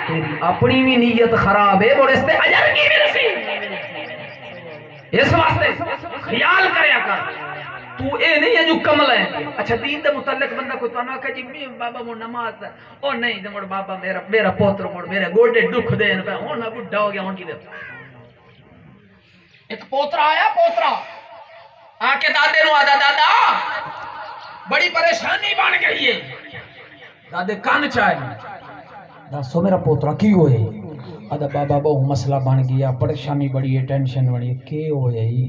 تیری اپنی بھی نیت خراب ہے اور اس تے اجر کی مل سی اس واسطے خیال کریا کر تو اے نہیں ہے جو کمل ہے اچھا دین دے متعلق بندہ کوئی تو نہ کہ جی بابا مو نماز او نہیں تے مڑ بابا میرا پوتر مڑ میرے گوڈے دکھ دین پہ ہن نہ بڈھا ہو گیا ہن کی دے ایک پوترا آیا پوترا آ کے دادے نو آدا دادا بڑی پریشانی بن گئی ہے دادے کان چاہے دسو میرا پوترا کی ہوئے آدھا بابا بہو مسئلہ بن گیا پریشانی بڑی ہے ٹینشن بڑی ہے کی ہوئے ہی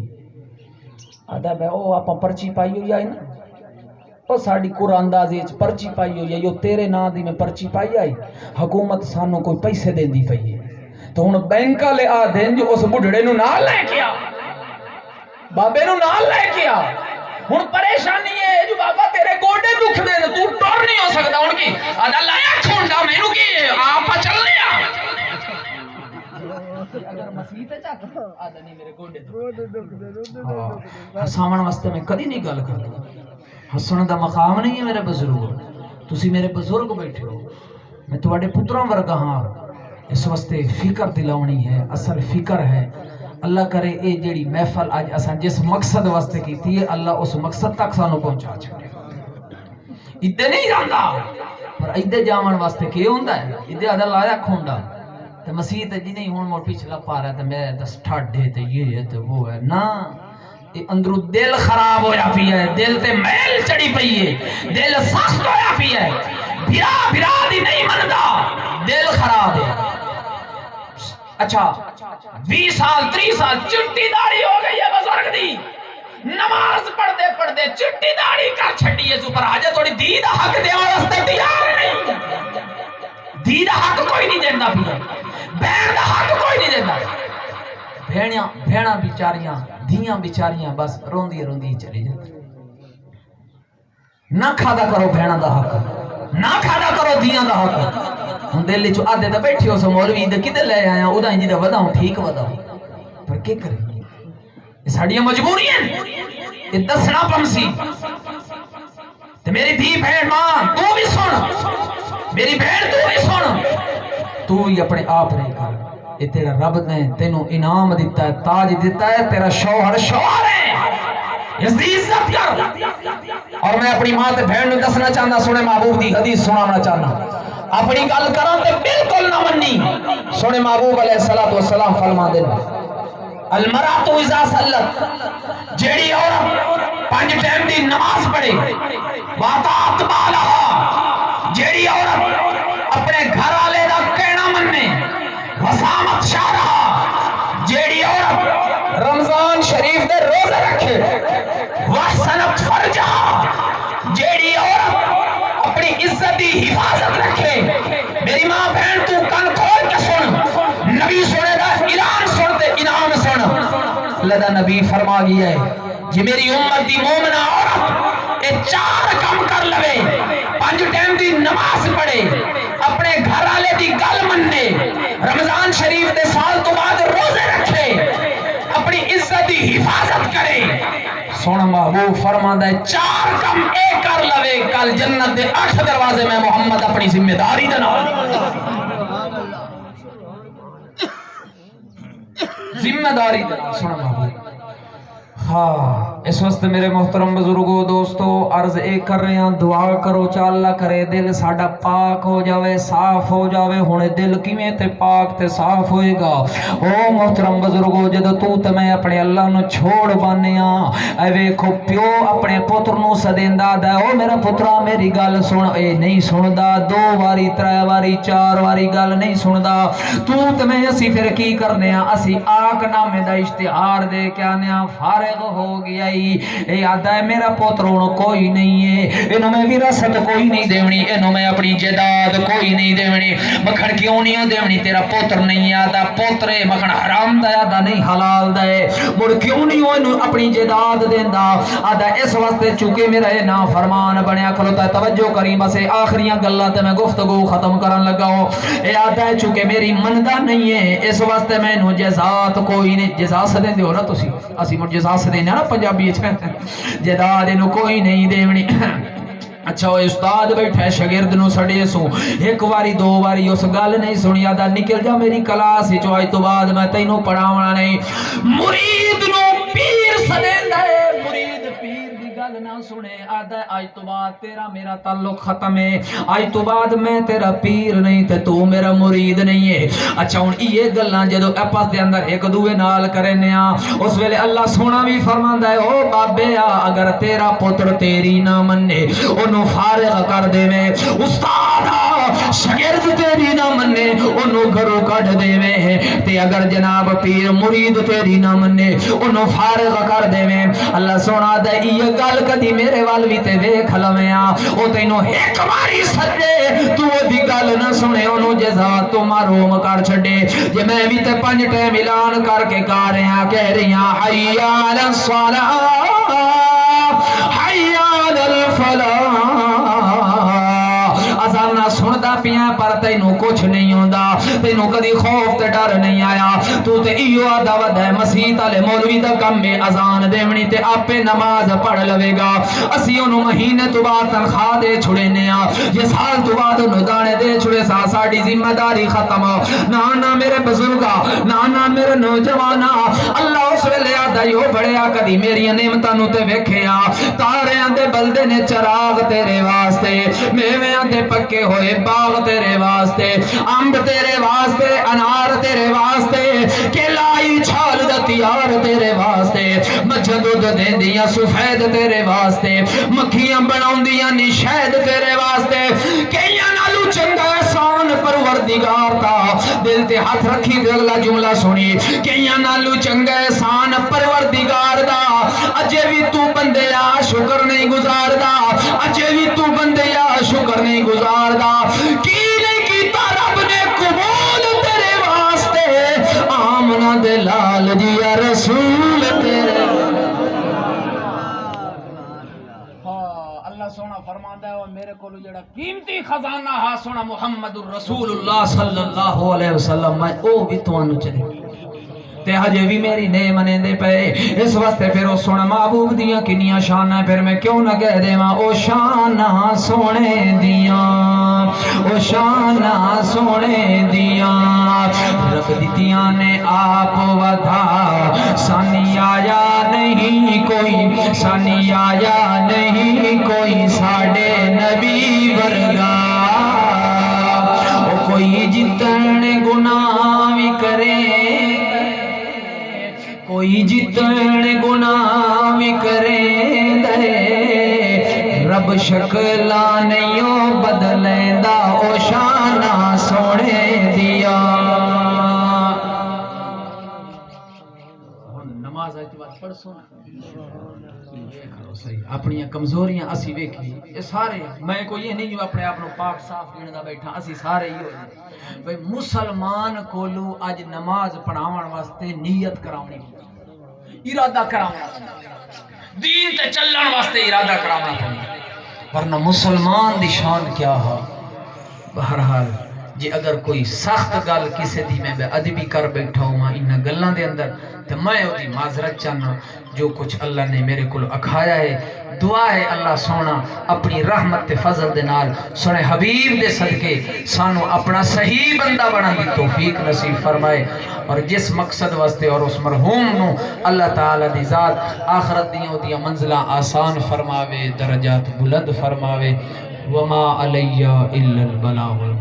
آدھا بے او آپ پرچی پائی ہوئی آئی نا او ساڑی قرآن اندازی پرچی پائی ہوئی ہے، یہ تیرے نا دی میں پرچی پائی آئی، حکومت سانوں کوئی پیسے دین دی پئی ہے، تو ہن بینکا لے آ دین جو اس بڑھڑے نو نال لے کیا، بابے نو نال لے کیا، ہن پریشانی ہے جو بابا تیرے گوڑے دکھ دے تو ٹور نہیں ہو سکتا ان کی آدھا لایا کھونڈا میں نو کی آپا چل لیا اگر مسیح تے چاہتا آدھا نہیں میرے گوڑے دکھ ہساون واسطے میں کدی نہیں گل کرتا، ہسن دا مقام نہیں ہے میرے بزرگ، تسی میرے بزرگ بیٹھے ہو، میں تواڈے پتراں ورگا ہاں، اس واسطے فکر دلاونی ہے، اصل فکر ہے، اللہ کرے اے جیڑی محفل آج اساں جس مقصد واسطے کیتی ہے اللہ اس مقصد تک سانو پہنچا چھڑے، ادھے نہیں جاندا پر ادھے جاون واسطے کی ہوندا ہے، ادھے آدھا لایا کھونڈا تے مسیح تے جی نہیں ہن مڑ پچھلا پا رہا تے میں دس ٹھاڈے تے یہ ہے تے وہ ہے نا، اندرو دل خراب ہویا پی ہے، دل تے میل چڑی پئی ہے، دل سخت ہویا پی ہے، بھرا دی نہیں مندا، دل خراب ہے۔ اچھا 20 سال 30 سال چٹی داڑھی ہو گئی ہے بزرگ دی، نماز پڑھتے پڑھتے چٹی داڑھی کر چھڑی ہے، سپر آجا تھوڑی دی دا حق دے واسطے تیار نہیں، دی دا حق کوئی نہیں دیندا پیا، بہن دا حق کوئی نہیں دیندا، بھیڑاں بیچاریاں دھیاں بیچاریاں بس روندی روندی چلی جاتی، نہ کھادا کرو بھیڑاں دا حق، نہ کھادا کرو دھیاں دا حق، ہن دل وچ آدھے تے بیٹھے ہو سو مولوی دے کدے لے آیا اوداں جی دا وداؤں ٹھیک وداؤں، پر کی کریں یہ ساڑیاں مجبوری ہیں، یہ دسنا پمسی تے میری دھی بھیڑ ماں تو بھی سن، میری بھیڑ تو بھی سن، تو ہی اپنے آپ نہیں کر، یہ تیرا رب نے تینوں انعام دیتا ہے، تاج دیتا ہے، تیرا شوہر شوہر ہے، اس دی عزت کر۔ اور میں اپنی ماں تے بھیڑ نو دسنا چاہنا، سنے محبوب دی حدیث سنانا چاہنا، اپنی گل کران تے بالکل نہ منی، سنے محبوب علیہ السلام فرما دے المرأۃ اذا صلت، جیڑی عورت 5 ٹائم دی نماز پڑھے، واطاعت بالہا، جیڑی عورت اپنے گھر والے دا کہنا مننے، وسامت شارہا، جیڑی عورت رمضان شریف دے روزے رکھے، وحسنت فرجہا، جیڑی عورت اپنی عزت دی حفاظت رکھے، میری ماں بہن تو کن کھول کے سن، نبی سنے دا اعلان سن تے انعام سن، اللہ دا نبی فرما گیا ہے جی میری امت دی مومنہ عورت اے 4 کام کر لوے، 5 ٹائم دی نماز پڑھے، اپنے گھر والے دی گل مننے، رمضان شریف دے سال تو بعد روزے رکھے، اپنی عزت دی حفاظت کرے، سونا محبوب فرماندا ہے 4 کام اے کر لوے، کل جنت دے 8 دروازے میں محمد اپنی ذمہ داری دے نال ذمہ داری دے نال، سونا محبوب ہاں اس وقت میرے محترم بزرگوں دوستو عرض اے کر رہے ہیں، دعا کرو چا اللہ کرے دل ساڈا پاک ہو جاوے، صاف ہو جاوے، ہونے دل کیویں تے پاک تے صاف ہوئے گا۔ او محترم بزرگوں جدو تو تے میں اپنے اللہ نو چھوڑ بانیاں، اے ویکھو پیو اپنے پتر نو سدیندا دا، او میرا پترا میری گل سن، اے نہیں سندا، 2 واری 3 واری 4 واری گل نہیں سندا، تو تے میں اسی پھر کی کرنے ہاں، اسی آک نامے دا اشتہار دے کے آنے ہاں، فارغ ہو گیا ہی، اے آدھا ہے میرا پوتروں کوئی نہیں ہے، انہوں میں وراثت کوئی نہیں دیونی، انہوں میں اپنی جداد کوئی نہیں دیونی، مکھن کیوں نہیں ہو دیونی، تیرا پوتر نہیں آدھا پوترے مکھن حرام دا آدھا نہیں حلال دا ہے، مڑ کیوں نہیں ہو انہوں اپنی جداد دیندہ، آدھا اس واسطے چونکہ میرا یہ نا فرمان بنیا کھلوتا ہے، توجہ کریں بس آخریاں گلہ تے میں گفتگو ختم کرن لگا ہوں، اے آدھا ہے چونکہ میری مندہ نہیں ہے، اس واسطے میں انہوں جزات کوئی نہیں، جزا سے دیں دے ہو نا تسی، اسی مجھ جزا سے دینا نا پنجابی جداد انہوں کوئی نہیں دیونی۔ اچھا وہ استاد بیٹھا ہے شاگرد نو سڑے سو 1 واری 2 واری اس گل نہیں سنی، آدھا نکل جا میری کلاس ہی چو آج تو بعد میں تینوں پڑھاونا نہیں، مرید نو پیر سدیندا ہے، مرید پیر دی گل نہ سنے، آدھا آج تو بعد تیرا میرا تعلق ختم ہے، آج تو بعد میں تیرا پیر نہیں تے تو میرا مرید نہیں ہے۔ اچھا ہن یہ گلاں جدوں آپس دے اندر ایک دوے نال کرنے ہاں، اس ویلے اللہ سونا بھی فرماندا ہے او بابے اگر تیرا پتر تیری نہ منے انہوں فارغ کر دے میں، استاد شگرد تیری نہ منے انہوں گھروں کٹ دے میں تے اگر جناب پیر مرید تیری نہ منے انہوں فارغ کر دے میں اللہ سونا دے یہ گل کدی میرے والوی تے دیکھ لویاں او تینوں ایک باری سجے تو دی گل نہ سنے انہوں جزا تو معروم کر چھڑے جے میں بھی تے 5 ٹائم اعلان کر کے گا رہے ہیں کہہ رہی ہیں حی علی الصلاۃ حی علی الفلاح اذان سندا پیاں پر تینوں کچھ نہیں ہوندا تینوں کدی خوف تے ڈر نہیں آیا تو تے ایو دعوت ہے مسیح والے مولوی دا کم ہے اذان دیونی تے آپے نماز پڑھ لوے گا اسی انہوں مہینے تو بعد تنخواہ دے چھڑینے آ یہ سال تو بعد انہوں دانے دے چھڑے سا ساڑی ذمہ داری ختم نانا میرے بزرگا نانا میرے نوجوانا اللہ اس ویلے آدھا یو بڑیا کدی میری نعمتانوں تے ویکھیا تارے آندے بلدے نے چراغ تیرے واسطے میوے آندے پکے ہوئے باغ تیرے واسطے امب تیرے واسطے انار تیرے واسطے کیلائی چھال دا تیار تیرے واسطے مجھے دودھ دے دیا سفید تیرے واسطے مکھیاں بناؤں دیا نی شہد تیرے واسطے کئیاں نالو چنگا احسان پروردگار تا دل تے ہاتھ رکھی دے اگلا جملہ سنی کئیاں نالو چنگا احسان پروردگار دا اجے بھی تو بندے یا شکر نہیں گزار دا اجے بھی تو بندے یا شکر نہیں گزار دا کی نہیں کیتا رب نے قبول تیرے واسطے آمنہ دے لال جی یا رسول تیرے اللہ سونا فرماندا ہے اور میرے کولو جڑا قیمتی خزانہ ہا سونا محمد الرسول اللہ صلی اللہ علیہ وسلم میں او بھی تانوں چلے تے ہجے بھی میری نے منے دے پے اس واسطے پھر او سونا محبوب دیاں کنیاں شاناں پھر میں کیوں نہ کہہ دیواں او شاناں سونے دیاں او شاناں سونے دیاں رکھ دتیاں نے آپ ودا سانی آیا نہیں کوئی سانی آیا نہیں کوئی ساڑے نبی ورگا او کوئی جتن گناہ بھی کرے کوئی جتن گناہ بھی کرے دے رب شکلا نہیں بدلیندا او شانہ سونے دیا نماز آج بات پڑھ سونا اپنی کمزوریاں اسی ویکھی یہ سارے میں کوئی یہ نہیں جو اپنے آپ کو پاک صاف گندا بیٹھا اسی سارے ہی ہوئے بھئی مسلمان کولو اج نماز پڑھاون واسطے نیت کراونی ارادہ کراونا دین تے چلن واسطے ارادہ کراونا ورنہ مسلمان دی شان کیا ہے بہرحال جی اگر کوئی سخت گل کسی دی میں بے ادبی کر بیٹھا ہوں انہاں گلاں دے اندر تو میں دی معذرت چاہنا جو کچھ اللہ نے میرے کو اکھایا ہے دعا ہے اللہ سونا اپنی رحمت تے فضل دے نال سونے حبیب دے صدقے سانو اپنا صحیح بندہ بنا دی توفیق نصیب فرمائے اور جس مقصد واسطے اور اس مرحوم نو اللہ تعالی دی ذات آخرت دیوں دیا منزلہ آسان فرماوے درجات بلند فرماوے وما علیہ الا البلاغ